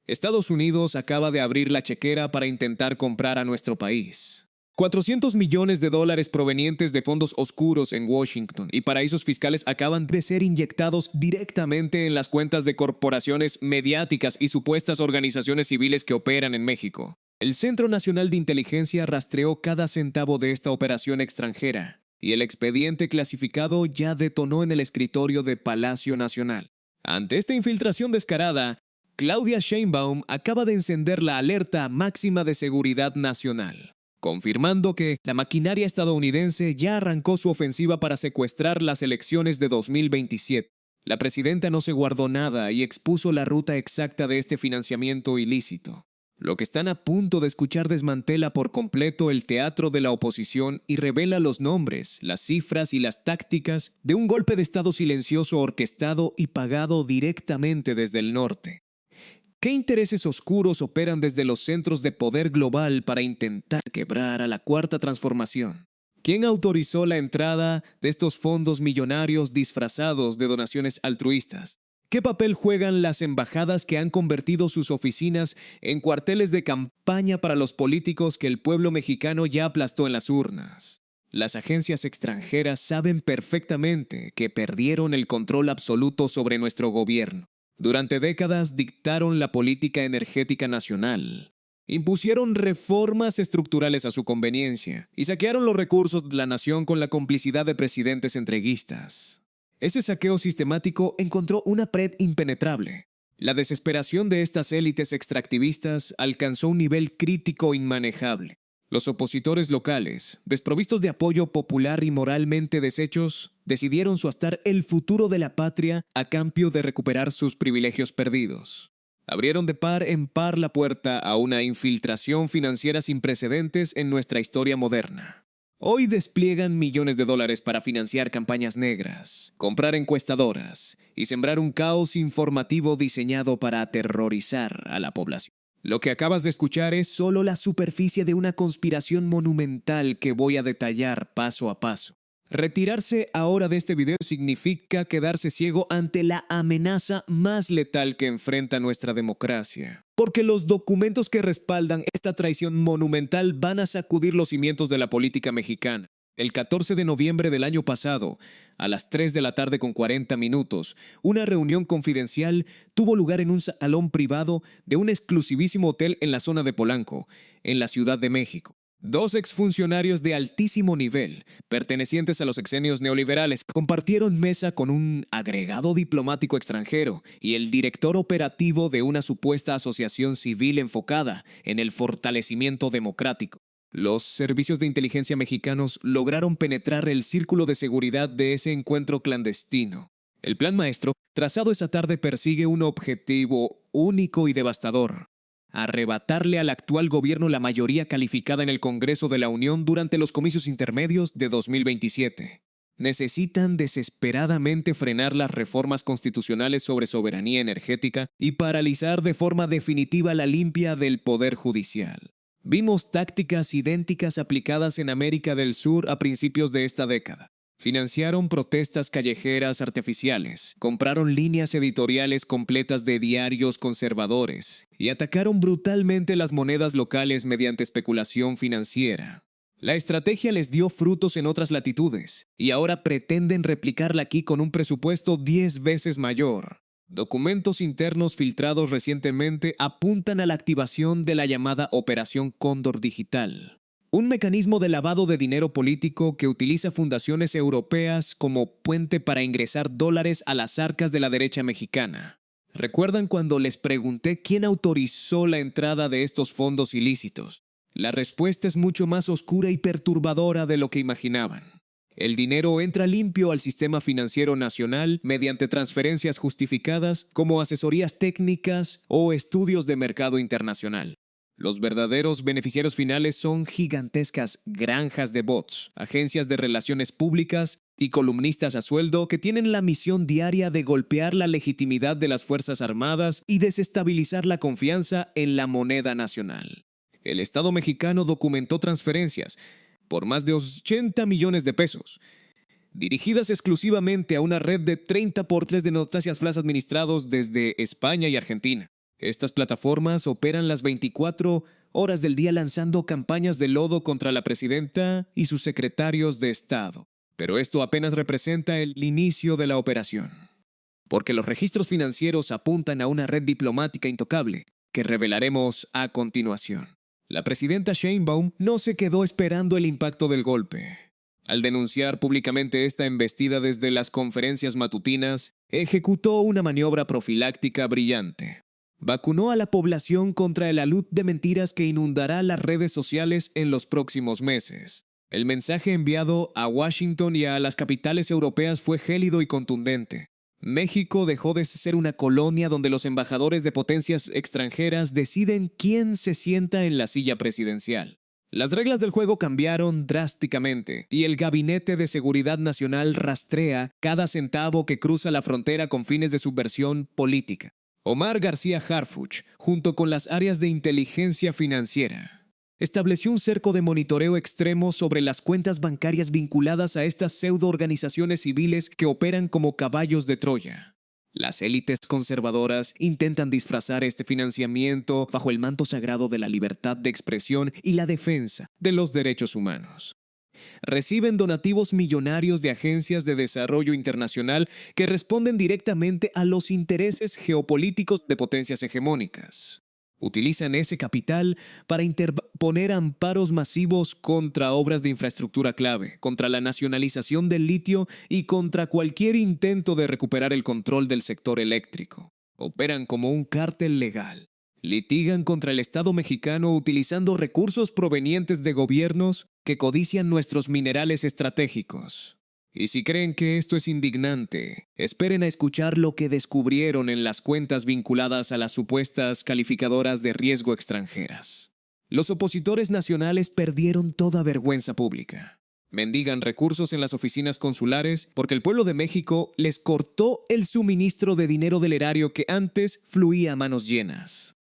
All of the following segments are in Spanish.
Estados Unidos acaba de abrir la chequera para intentar comprar a nuestro país. 400 millones de dólares provenientes de fondos oscuros en Washington y paraísos fiscales acaban de ser inyectados directamente en las cuentas de corporaciones mediáticas y supuestas organizaciones civiles que operan en México. El Centro Nacional de Inteligencia rastreó cada centavo de esta operación extranjera y el expediente clasificado ya detonó en el escritorio de Palacio Nacional. Ante esta infiltración descarada, Claudia Sheinbaum acaba de encender la alerta máxima de seguridad nacional, confirmando que la maquinaria estadounidense ya arrancó su ofensiva para secuestrar las elecciones de 2027. La presidenta no se guardó nada y expuso la ruta exacta de este financiamiento ilícito. Lo que están a punto de escuchar desmantela por completo el teatro de la oposición y revela los nombres, las cifras y las tácticas de un golpe de Estado silencioso orquestado y pagado directamente desde el norte. ¿Qué intereses oscuros operan desde los centros de poder global para intentar quebrar a la Cuarta Transformación? ¿Quién autorizó la entrada de estos fondos millonarios disfrazados de donaciones altruistas? ¿Qué papel juegan las embajadas que han convertido sus oficinas en cuarteles de campaña para los políticos que el pueblo mexicano ya aplastó en las urnas? Las agencias extranjeras saben perfectamente que perdieron el control absoluto sobre nuestro gobierno. Durante décadas dictaron la política energética nacional, impusieron reformas estructurales a su conveniencia y saquearon los recursos de la nación con la complicidad de presidentes entreguistas. Ese saqueo sistemático encontró una pared impenetrable. La desesperación de estas élites extractivistas alcanzó un nivel crítico inmanejable. Los opositores locales, desprovistos de apoyo popular y moralmente deshechos, decidieron suastar el futuro de la patria a cambio de recuperar sus privilegios perdidos. Abrieron de par en par la puerta a una infiltración financiera sin precedentes en nuestra historia moderna. Hoy despliegan millones de dólares para financiar campañas negras, comprar encuestadoras y sembrar un caos informativo diseñado para aterrorizar a la población. Lo que acabas de escuchar es solo la superficie de una conspiración monumental que voy a detallar paso a paso. Retirarse ahora de este video significa quedarse ciego ante la amenaza más letal que enfrenta nuestra democracia. Porque los documentos que respaldan esta traición monumental van a sacudir los cimientos de la política mexicana. El 14 de noviembre del año pasado, a las 3 de la tarde con 40 minutos, una reunión confidencial tuvo lugar en un salón privado de un exclusivísimo hotel en la zona de Polanco, en la Ciudad de México. Dos exfuncionarios de altísimo nivel, pertenecientes a los sexenios neoliberales, compartieron mesa con un agregado diplomático extranjero y el director operativo de una supuesta asociación civil enfocada en el fortalecimiento democrático. Los servicios de inteligencia mexicanos lograron penetrar el círculo de seguridad de ese encuentro clandestino. El plan maestro, trazado esa tarde, persigue un objetivo único y devastador: arrebatarle al actual gobierno la mayoría calificada en el Congreso de la Unión durante los comicios intermedios de 2027. Necesitan desesperadamente frenar las reformas constitucionales sobre soberanía energética y paralizar de forma definitiva la limpia del poder judicial. Vimos tácticas idénticas aplicadas en América del Sur a principios de esta década. Financiaron protestas callejeras artificiales, compraron líneas editoriales completas de diarios conservadores y atacaron brutalmente las monedas locales mediante especulación financiera. La estrategia les dio frutos en otras latitudes y ahora pretenden replicarla aquí con un presupuesto 10 veces mayor. Documentos internos filtrados recientemente apuntan a la activación de la llamada Operación Cóndor Digital, un mecanismo de lavado de dinero político que utiliza fundaciones europeas como puente para ingresar dólares a las arcas de la derecha mexicana. ¿Recuerdan cuando les pregunté quién autorizó la entrada de estos fondos ilícitos? La respuesta es mucho más oscura y perturbadora de lo que imaginaban. El dinero entra limpio al sistema financiero nacional mediante transferencias justificadas como asesorías técnicas o estudios de mercado internacional. Los verdaderos beneficiarios finales son gigantescas granjas de bots, agencias de relaciones públicas y columnistas a sueldo que tienen la misión diaria de golpear la legitimidad de las Fuerzas Armadas y desestabilizar la confianza en la moneda nacional. El Estado mexicano documentó transferencias por más de 80 millones de pesos, dirigidas exclusivamente a una red de 30 portales de noticias flash administrados desde España y Argentina. Estas plataformas operan las 24 horas del día lanzando campañas de lodo contra la presidenta y sus secretarios de Estado. Pero esto apenas representa el inicio de la operación, porque los registros financieros apuntan a una red diplomática intocable que revelaremos a continuación. La presidenta Sheinbaum no se quedó esperando el impacto del golpe. Al denunciar públicamente esta embestida desde las conferencias matutinas, ejecutó una maniobra profiláctica brillante. Vacunó a la población contra el alud de mentiras que inundará las redes sociales en los próximos meses. El mensaje enviado a Washington y a las capitales europeas fue gélido y contundente. México dejó de ser una colonia donde los embajadores de potencias extranjeras deciden quién se sienta en la silla presidencial. Las reglas del juego cambiaron drásticamente y el Gabinete de Seguridad Nacional rastrea cada centavo que cruza la frontera con fines de subversión política. Omar García Harfuch, junto con las áreas de inteligencia financiera, estableció un cerco de monitoreo extremo sobre las cuentas bancarias vinculadas a estas pseudo-organizaciones civiles que operan como caballos de Troya. Las élites conservadoras intentan disfrazar este financiamiento bajo el manto sagrado de la libertad de expresión y la defensa de los derechos humanos. Reciben donativos millonarios de agencias de desarrollo internacional que responden directamente a los intereses geopolíticos de potencias hegemónicas. Utilizan ese capital para interponer amparos masivos contra obras de infraestructura clave, contra la nacionalización del litio y contra cualquier intento de recuperar el control del sector eléctrico. Operan como un cártel legal. Litigan contra el Estado mexicano utilizando recursos provenientes de gobiernos que codician nuestros minerales estratégicos. Y si creen que esto es indignante, esperen a escuchar lo que descubrieron en las cuentas vinculadas a las supuestas calificadoras de riesgo extranjeras. Los opositores nacionales perdieron toda vergüenza pública. Mendigan recursos en las oficinas consulares porque el pueblo de México les cortó el suministro de dinero del erario que antes fluía a manos llenas.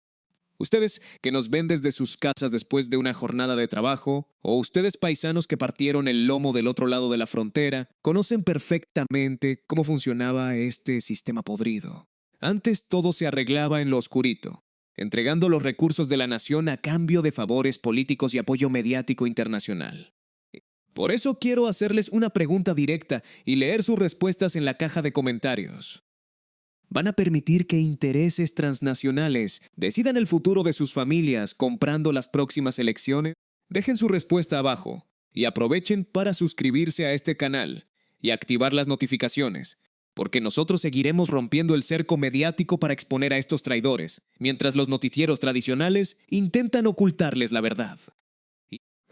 Ustedes que nos ven desde sus casas después de una jornada de trabajo, o ustedes paisanos que partieron el lomo del otro lado de la frontera, conocen perfectamente cómo funcionaba este sistema podrido. Antes todo se arreglaba en lo oscurito, entregando los recursos de la nación a cambio de favores políticos y apoyo mediático internacional. Por eso quiero hacerles una pregunta directa y leer sus respuestas en la caja de comentarios. ¿Van a permitir que intereses transnacionales decidan el futuro de sus familias comprando las próximas elecciones? Dejen su respuesta abajo y aprovechen para suscribirse a este canal y activar las notificaciones, porque nosotros seguiremos rompiendo el cerco mediático para exponer a estos traidores, mientras los noticieros tradicionales intentan ocultarles la verdad.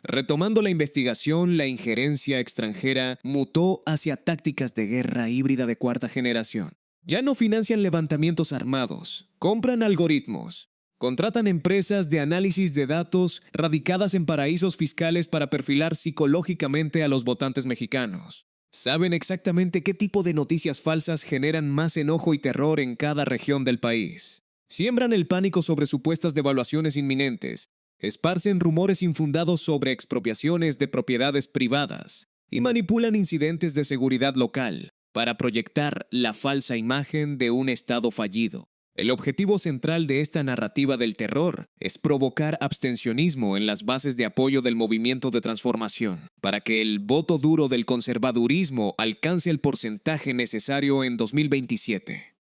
Retomando la investigación, la injerencia extranjera mutó hacia tácticas de guerra híbrida de cuarta generación. Ya no financian levantamientos armados, compran algoritmos, contratan empresas de análisis de datos radicadas en paraísos fiscales para perfilar psicológicamente a los votantes mexicanos. Saben exactamente qué tipo de noticias falsas generan más enojo y terror en cada región del país. Siembran el pánico sobre supuestas devaluaciones inminentes, esparcen rumores infundados sobre expropiaciones de propiedades privadas y manipulan incidentes de seguridad local para proyectar la falsa imagen de un Estado fallido. El objetivo central de esta narrativa del terror es provocar abstencionismo en las bases de apoyo del movimiento de transformación, para que el voto duro del conservadurismo alcance el porcentaje necesario en 2027.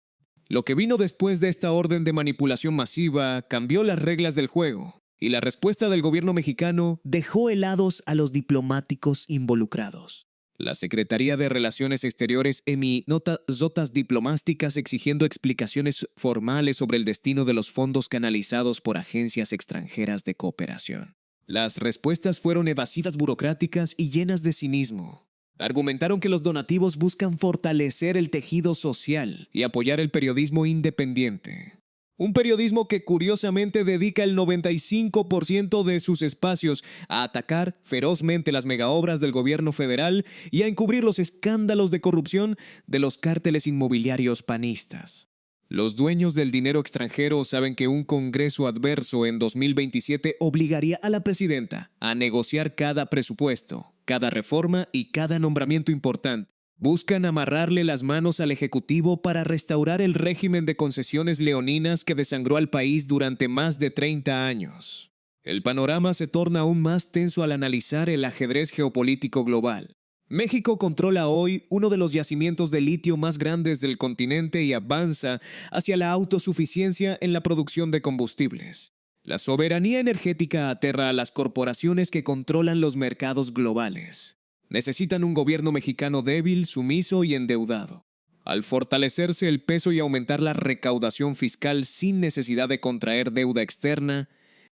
Lo que vino después de esta orden de manipulación masiva cambió las reglas del juego, y la respuesta del gobierno mexicano dejó helados a los diplomáticos involucrados. La Secretaría de Relaciones Exteriores emitió notas diplomáticas exigiendo explicaciones formales sobre el destino de los fondos canalizados por agencias extranjeras de cooperación. Las respuestas fueron evasivas, burocráticas y llenas de cinismo. Argumentaron que los donativos buscan fortalecer el tejido social y apoyar el periodismo independiente. Un periodismo que curiosamente dedica el 95% de sus espacios a atacar ferozmente las megaobras del gobierno federal y a encubrir los escándalos de corrupción de los cárteles inmobiliarios panistas. Los dueños del dinero extranjero saben que un Congreso adverso en 2027 obligaría a la presidenta a negociar cada presupuesto, cada reforma y cada nombramiento importante. Buscan amarrarle las manos al Ejecutivo para restaurar el régimen de concesiones leoninas que desangró al país durante más de 30 años. El panorama se torna aún más tenso al analizar el ajedrez geopolítico global. México controla hoy uno de los yacimientos de litio más grandes del continente y avanza hacia la autosuficiencia en la producción de combustibles. La soberanía energética aterra a las corporaciones que controlan los mercados globales. Necesitan un gobierno mexicano débil, sumiso y endeudado. Al fortalecerse el peso y aumentar la recaudación fiscal sin necesidad de contraer deuda externa,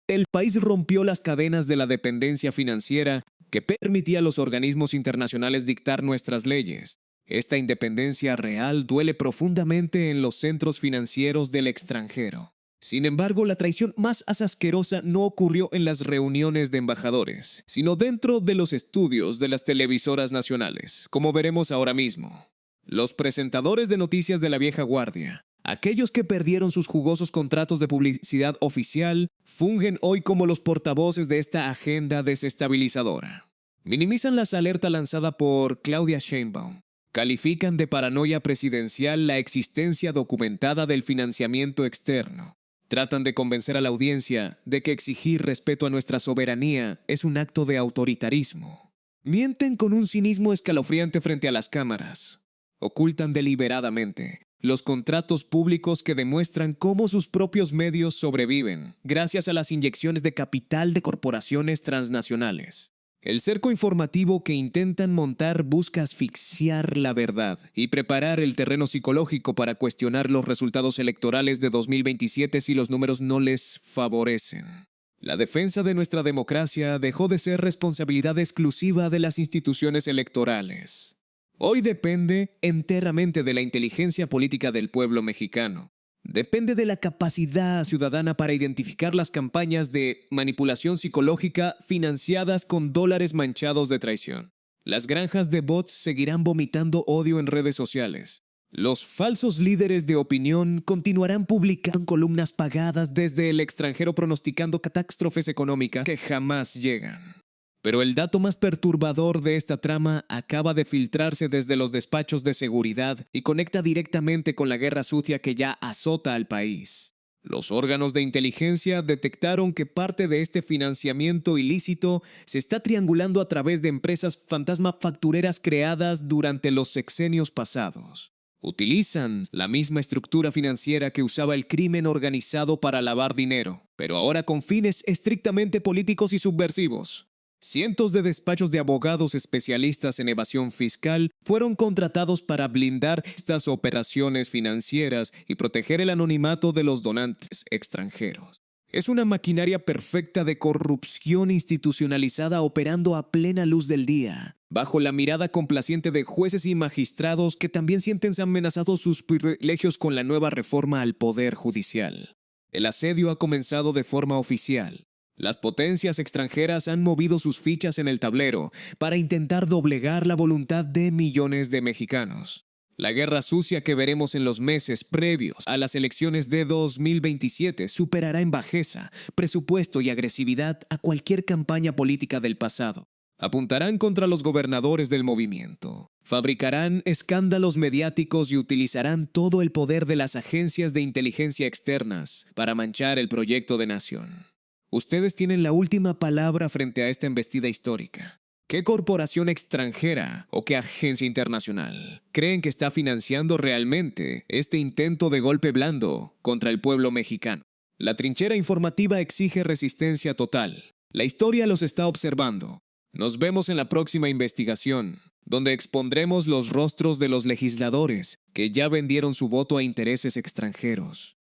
el país rompió las cadenas de la dependencia financiera que permitía a los organismos internacionales dictar nuestras leyes. Esta independencia real duele profundamente en los centros financieros del extranjero. Sin embargo, la traición más asquerosa no ocurrió en las reuniones de embajadores, sino dentro de los estudios de las televisoras nacionales, como veremos ahora mismo. Los presentadores de noticias de la vieja guardia, aquellos que perdieron sus jugosos contratos de publicidad oficial, fungen hoy como los portavoces de esta agenda desestabilizadora. Minimizan las alertas lanzadas por Claudia Sheinbaum. Califican de paranoia presidencial la existencia documentada del financiamiento externo. Tratan de convencer a la audiencia de que exigir respeto a nuestra soberanía es un acto de autoritarismo. Mienten con un cinismo escalofriante frente a las cámaras. Ocultan deliberadamente los contratos públicos que demuestran cómo sus propios medios sobreviven gracias a las inyecciones de capital de corporaciones transnacionales. El cerco informativo que intentan montar busca asfixiar la verdad y preparar el terreno psicológico para cuestionar los resultados electorales de 2027 si los números no les favorecen. La defensa de nuestra democracia dejó de ser responsabilidad exclusiva de las instituciones electorales. Hoy depende enteramente de la inteligencia política del pueblo mexicano. Depende de la capacidad ciudadana para identificar las campañas de manipulación psicológica financiadas con dólares manchados de traición. Las granjas de bots seguirán vomitando odio en redes sociales. Los falsos líderes de opinión continuarán publicando columnas pagadas desde el extranjero pronosticando catástrofes económicas que jamás llegan. Pero el dato más perturbador de esta trama acaba de filtrarse desde los despachos de seguridad y conecta directamente con la guerra sucia que ya azota al país. Los órganos de inteligencia detectaron que parte de este financiamiento ilícito se está triangulando a través de empresas fantasma factureras creadas durante los sexenios pasados. Utilizan la misma estructura financiera que usaba el crimen organizado para lavar dinero, pero ahora con fines estrictamente políticos y subversivos. Cientos de despachos de abogados especialistas en evasión fiscal fueron contratados para blindar estas operaciones financieras y proteger el anonimato de los donantes extranjeros. Es una maquinaria perfecta de corrupción institucionalizada operando a plena luz del día, bajo la mirada complaciente de jueces y magistrados que también sienten amenazados sus privilegios con la nueva reforma al Poder Judicial. El asedio ha comenzado de forma oficial. Las potencias extranjeras han movido sus fichas en el tablero para intentar doblegar la voluntad de millones de mexicanos. La guerra sucia que veremos en los meses previos a las elecciones de 2027 superará en bajeza, presupuesto y agresividad a cualquier campaña política del pasado. Apuntarán contra los gobernadores del movimiento, fabricarán escándalos mediáticos y utilizarán todo el poder de las agencias de inteligencia externas para manchar el proyecto de nación. Ustedes tienen la última palabra frente a esta embestida histórica. ¿Qué corporación extranjera o qué agencia internacional creen que está financiando realmente este intento de golpe blando contra el pueblo mexicano? La trinchera informativa exige resistencia total. La historia los está observando. Nos vemos en la próxima investigación, donde expondremos los rostros de los legisladores que ya vendieron su voto a intereses extranjeros.